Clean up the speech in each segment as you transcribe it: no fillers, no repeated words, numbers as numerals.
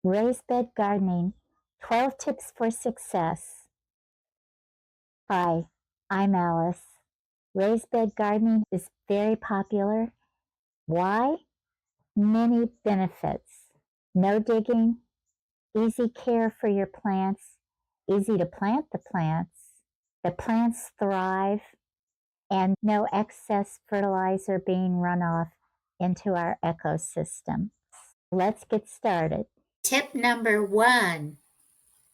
Raised Bed Gardening, 12 Tips for Success. Hi, I'm Alice. Raised bed gardening is very popular. Why? Many benefits. No digging, easy care for your plants, easy to plant the plants thrive, and no excess fertilizer being run off into our ecosystem. Let's get started. Tip number 1,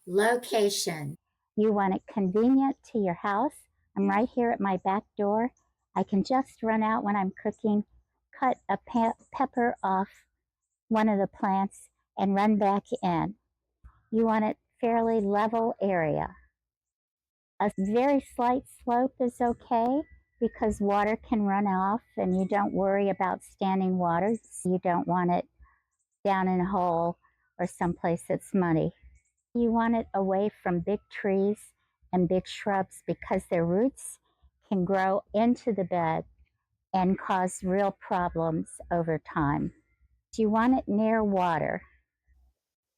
location. You want it convenient to your house. I'm right here at my back door. I can just run out when I'm cooking, cut a pepper off one of the plants, and run back in. You want it fairly level area. A very slight slope is okay because water can run off and you don't worry about standing water. So you don't want it down in a hole or someplace that's muddy. You want it away from big trees and big shrubs because their roots can grow into the bed and cause real problems over time. You want it near water.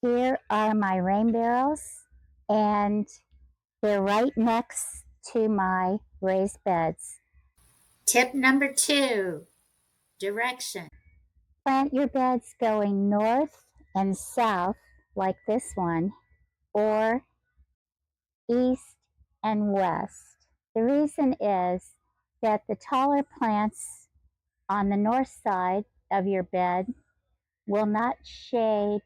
Here are my rain barrels, and they're right next to my raised beds. Tip number 2, direction. Plant your beds going north and south, like this one, or east and west. The reason is that the taller plants on the north side of your bed will not shade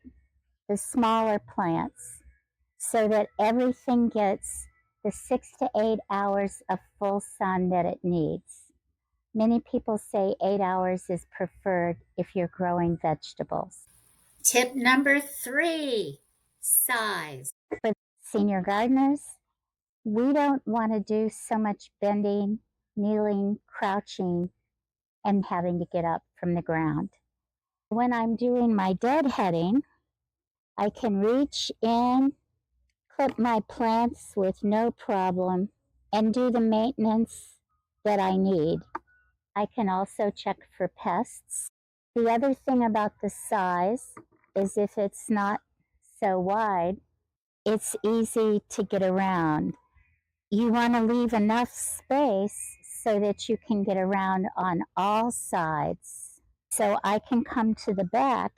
the smaller plants so that everything gets the 6 to 8 hours of full sun that it needs. Many people say 8 hours is preferred if you're growing vegetables. Tip number 3, size. For senior gardeners, we don't want to do so much bending, kneeling, crouching, and having to get up from the ground. When I'm doing my deadheading, I can reach in, clip my plants with no problem, and do the maintenance that I need. I can also check for pests. The other thing about the size is if it's not so wide, it's easy to get around. You want to leave enough space so that you can get around on all sides. So I can come to the back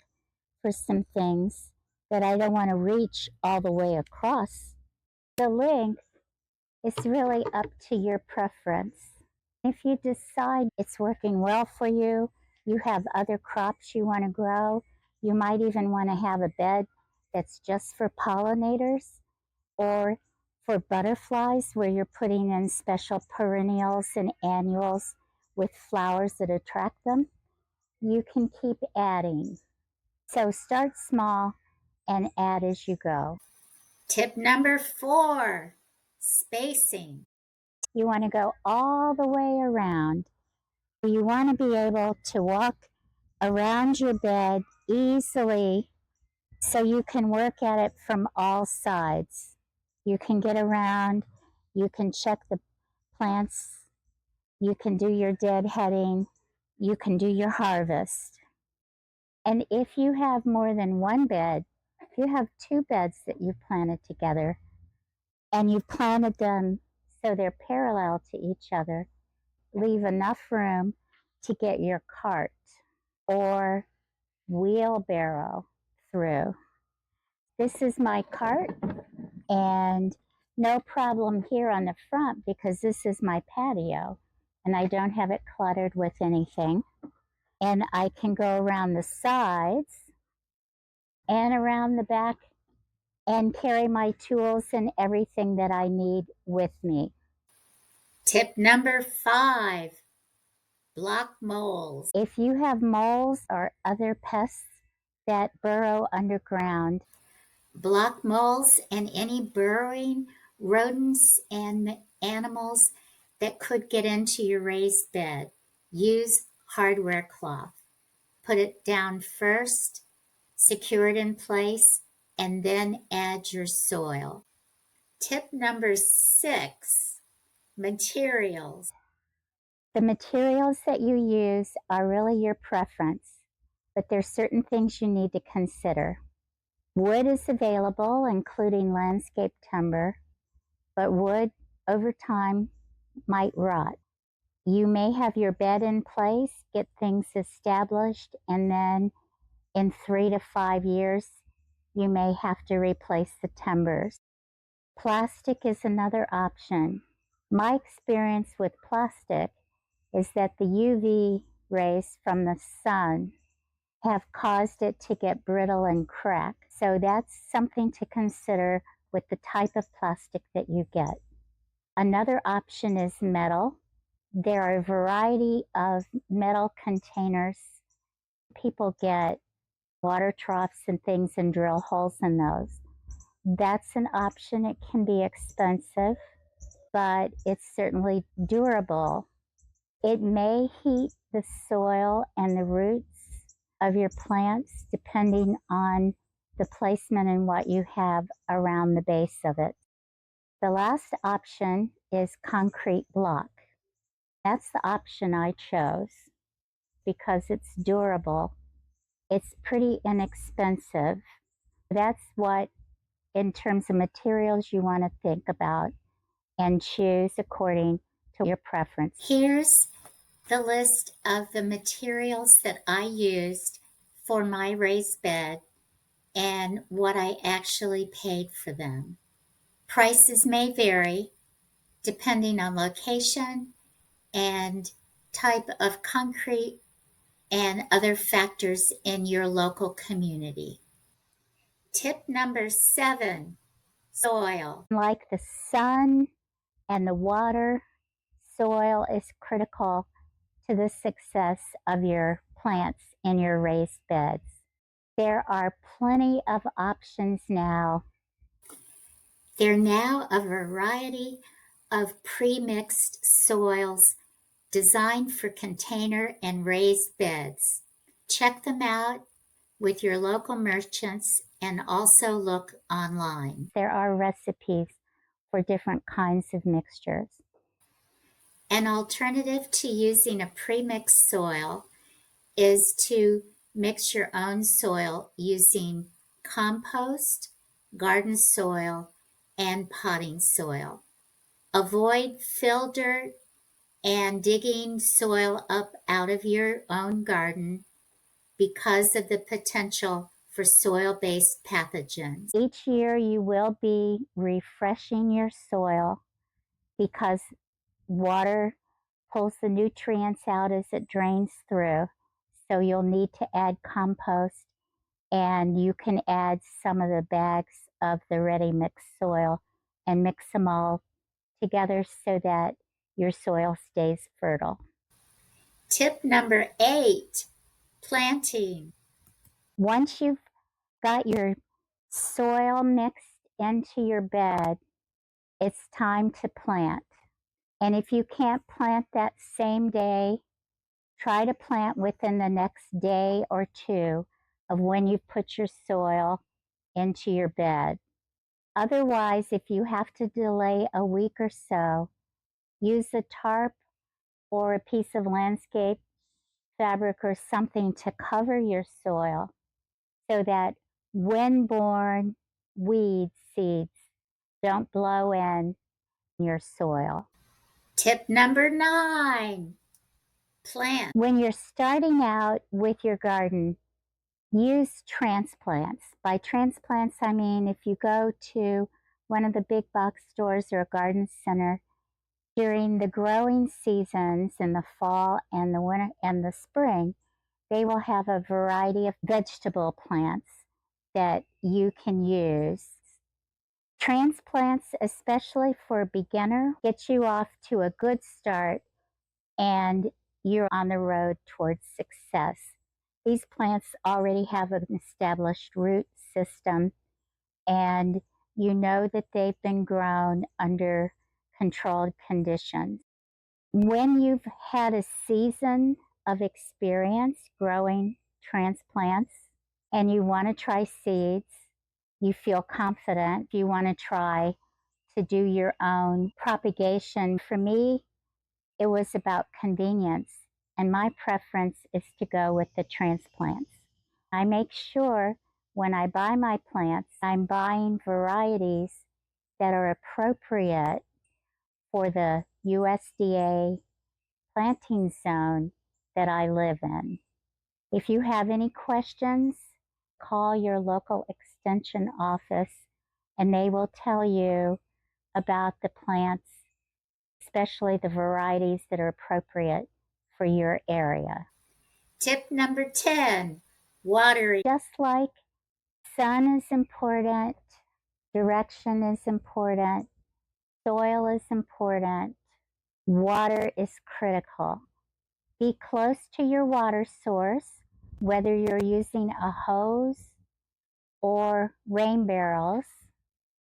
for some things that I don't want to reach all the way across. The length is really up to your preference. If you decide it's working well for you, you have other crops you want to grow, you might even want to have a bed that's just for pollinators or for butterflies where you're putting in special perennials and annuals with flowers that attract them. You can keep adding. So start small and add as you go. Tip number 4, spacing. You want to go all the way around. You want to be able to walk around your bed easily so you can work at it from all sides. You can get around, you can check the plants, you can do your deadheading, you can do your harvest. And if you have more than one bed, if you have two beds that you've planted together and you've planted them so they're parallel to each other, leave enough room to get your cart or wheelbarrow through. This is my cart, and no problem here on the front because this is my patio and I don't have it cluttered with anything. And I can go around the sides and around the back and carry my tools and everything that I need with me. Tip number 5, block moles. If you have moles or other pests that burrow underground, Block moles and any burrowing rodents and animals that could get into your raised bed. Use hardware cloth. Put it down first, secure it in place, and then add your soil. Tip number 6, materials. the materials that you use are really your preference, but there's certain things you need to consider. Wood is available, including landscape timber, but wood over time might rot. You may have your bed in place, get things established, and then in 3 to 5 years, you may have to replace the timbers. Plastic is another option. My experience with plastic is that the UV rays from the sun have caused it to get brittle and crack. So that's something to consider with the type of plastic that you get. Another option is metal. There are a variety of metal containers. People get water troughs and things and drill holes in those. That's an option. It can be expensive, but it's certainly durable. It may heat the soil and the roots of your plants depending on the placement and what you have around the base of it. The last option is concrete block. That's the option I chose because it's durable. It's pretty inexpensive. That's what, in terms of materials, you want to think about and choose according to your preference. Here's the list of the materials that I used for my raised bed and what I actually paid for them. Prices may vary depending on location and type of concrete and other factors in your local community. Tip number 7, soil. Like the sun and the water, soil is critical to the success of your plants in your raised beds. There are plenty of options now. There are now a variety of pre-mixed soils designed for container and raised beds. Check them out with your local merchants and also look online. There are recipes for different kinds of mixtures. An alternative to using a pre-mixed soil is to mix your own soil using compost, garden soil, and potting soil. Avoid fill dirt and digging soil up out of your own garden because of the potential for soil-based pathogens. Each year you will be refreshing your soil because water pulls the nutrients out as it drains through. So you'll need to add compost, and you can add some of the bags of the ready mixed soil and mix them all together so that your soil stays fertile. Tip number 8, planting. Once you've got your soil mixed into your bed, it's time to plant. And if you can't plant that same day, try to plant within the next day or two of when you put your soil into your bed. Otherwise, if you have to delay a week or so, use a tarp or a piece of landscape fabric or something to cover your soil so that wind-borne weed seeds don't blow in your soil. Tip number 9, plant. When you're starting out with your garden, use transplants. By transplants, I mean if you go to one of the big box stores or a garden center during the growing seasons in the fall and the winter and the spring, they will have a variety of vegetable plants that you can use. Transplants, especially for a beginner, get you off to a good start and you're on the road towards success. These plants already have an established root system, and you know that they've been grown under controlled conditions. When you've had a season of experience growing transplants and you want to try seeds, you feel confident, you want to try to do your own propagation. For me, it was about convenience, and my preference is to go with the transplants. I make sure when I buy my plants, I'm buying varieties that are appropriate for the USDA planting zone that I live in. If you have any questions, call your local extension office and they will tell you about the plants, especially the varieties that are appropriate for your area. Tip number 10, watering. Just like sun is important, direction is important, soil is important, water is critical. Be close to your water source, whether you're using a hose or rain barrels.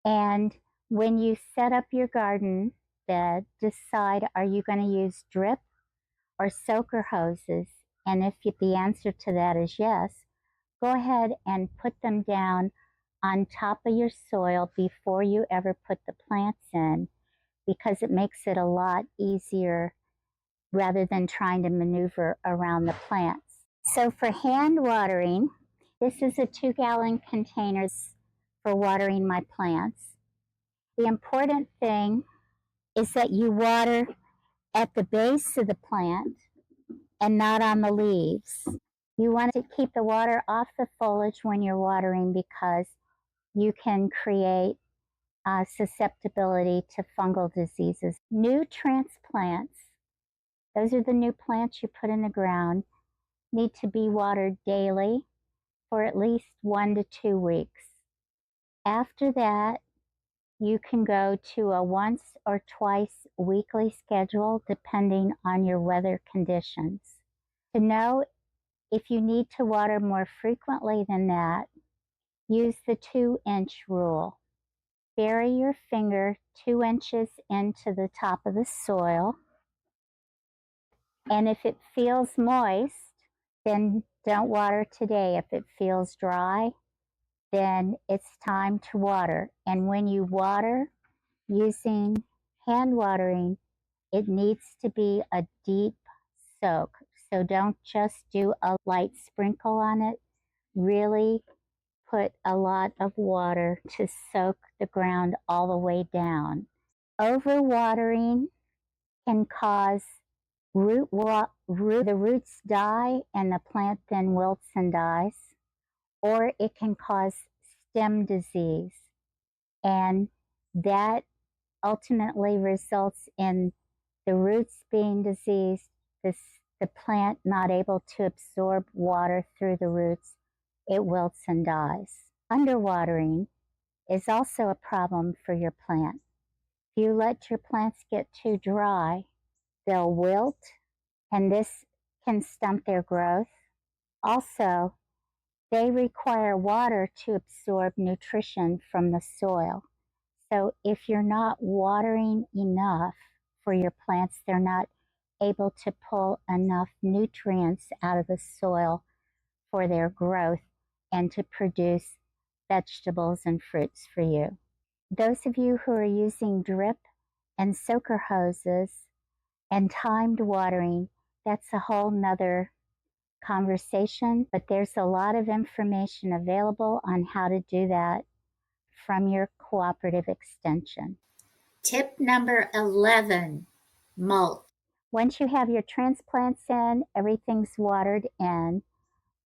And when you set up your garden bed, decide, are you going to use drip or soaker hoses? And if the answer to that is yes, go ahead and put them down on top of your soil before you ever put the plants in, because it makes it a lot easier rather than trying to maneuver around the plants. So for hand watering, this is a 2-gallon container for watering my plants. The important thing is that you water at the base of the plant and not on the leaves. You want to keep the water off the foliage when you're watering because you can create susceptibility to fungal diseases. New transplants, those are the new plants you put in the ground, need to be watered daily for at least 1 to 2 weeks. After that, you can go to a once or twice weekly schedule depending on your weather conditions. To know if you need to water more frequently than that, use the 2-inch rule. Bury your finger 2 inches into the top of the soil, and if it feels moist, then don't water today. If it feels dry, then it's time to water. And when you water using hand watering, it needs to be a deep soak. So don't just do a light sprinkle on it. Really put a lot of water to soak the ground all the way down. Overwatering can cause the roots die and the plant then wilts and dies, or it can cause stem disease, and that ultimately results in the roots being diseased, the plant not able to absorb water through the roots, it wilts and dies. Underwatering is also a problem for your plant. If you let your plants get too dry, they'll wilt, and this can stunt their growth. Also, they require water to absorb nutrition from the soil. So if you're not watering enough for your plants, they're not able to pull enough nutrients out of the soil for their growth and to produce vegetables and fruits for you. Those of you who are using drip and soaker hoses and timed watering, that's a whole nother conversation, but there's a lot of information available on how to do that from your cooperative extension. Tip number 11, mulch. Once you have your transplants in, everything's watered in,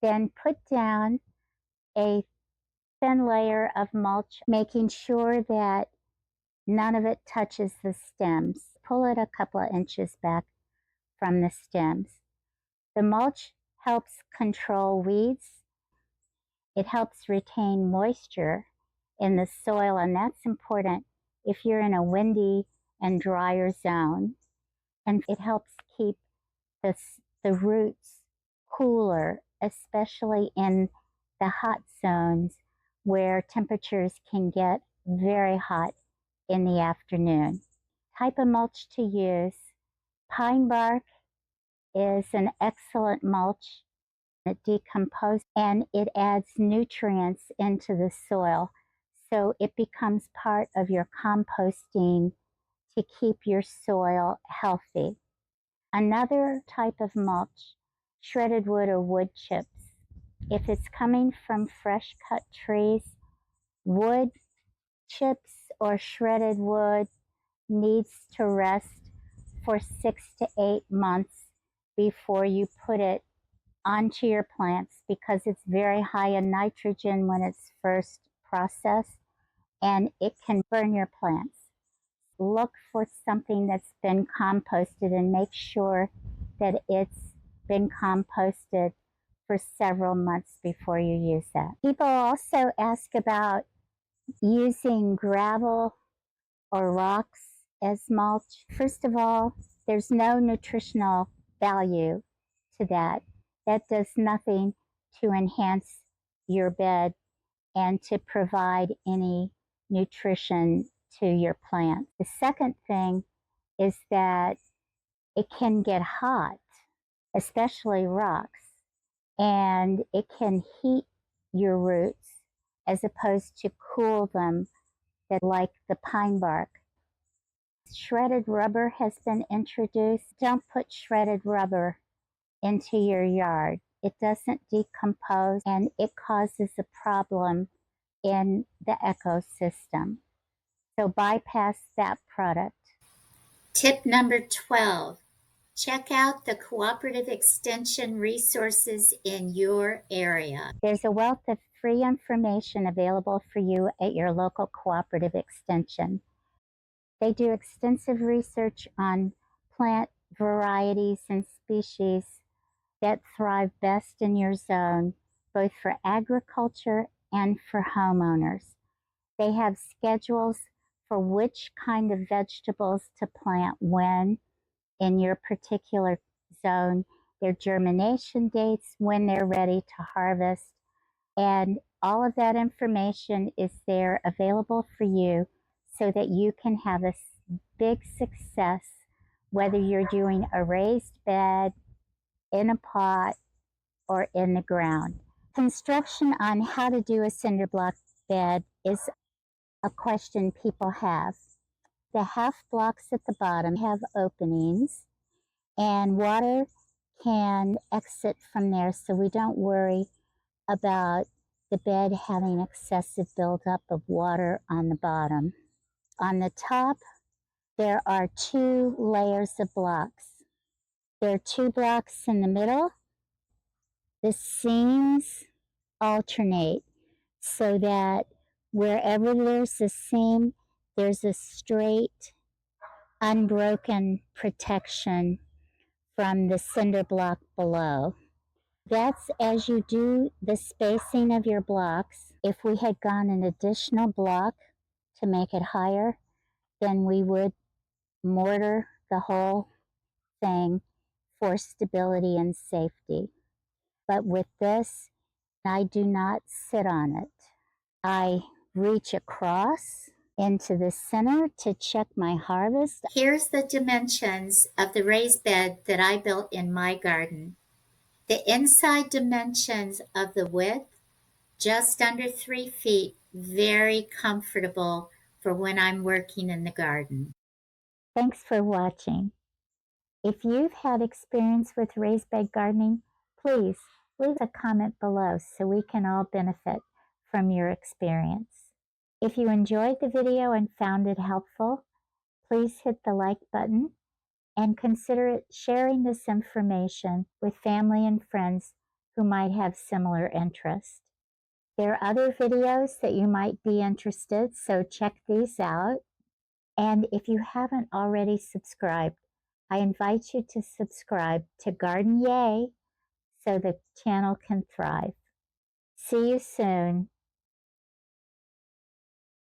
then put down a thin layer of mulch, making sure that none of it touches the stems. Pull it a couple of inches back from the stems. The mulch helps control weeds. It helps retain moisture in the soil, and that's important if you're in a windy and drier zone. And it helps keep the roots cooler, especially in the hot zones where temperatures can get very hot in the afternoon. Type of mulch to use. Pine bark is an excellent mulch. It decomposes and it adds nutrients into the soil. So it becomes part of your composting to keep your soil healthy. Another type of mulch, shredded wood or wood chips. If it's coming from fresh cut trees, wood chips or shredded wood needs to rest for 6 to 8 months before you put it onto your plants, because it's very high in nitrogen when it's first processed and it can burn your plants. Look for something that's been composted and make sure that it's been composted for several months before you use that. People also ask about using gravel or rocks as mulch. First of all, there's no nutritional value to that. That does nothing to enhance your bed and to provide any nutrition to your plant. The second thing is that it can get hot, especially rocks, and it can heat your roots as opposed to cool them, that like the pine bark. Shredded rubber has been introduced. Don't put shredded rubber into your yard. It doesn't decompose and it causes a problem in the ecosystem. So bypass that product. Tip number 12. Check out the Cooperative Extension resources in your area. There's a wealth of free information available for you at your local Cooperative Extension. They do extensive research on plant varieties and species that thrive best in your zone, both for agriculture and for homeowners. They have schedules for which kind of vegetables to plant when in your particular zone, their germination dates, when they're ready to harvest, and all of that information is there available for you so that you can have a big success, whether you're doing a raised bed, in a pot, or in the ground. Construction on how to do a cinder block bed is a question people have. The half blocks at the bottom have openings and water can exit from there, so we don't worry about the bed having excessive buildup of water on the bottom. On the top, there are 2 layers of blocks. There are 2 blocks in the middle. The seams alternate so that wherever there's a seam, there's a straight, unbroken protection from the cinder block below. That's as you do the spacing of your blocks. If we had gone an additional block to make it higher, then we would mortar the whole thing for stability and safety. But with this, I do not sit on it. I reach across into the center to check my harvest. Here's the dimensions of the raised bed that I built in my garden. The inside dimensions of the width, just under 3 feet, very comfortable for when I'm working in the garden. Thanks for watching. If you've had experience with raised bed gardening, please leave a comment below so we can all benefit from your experience. If you enjoyed the video and found it helpful, please hit the like button and consider sharing this information with family and friends who might have similar interests. There are other videos that you might be interested, so check these out. And if you haven't already subscribed, I invite you to subscribe to Garden Yay so the channel can thrive. See you soon.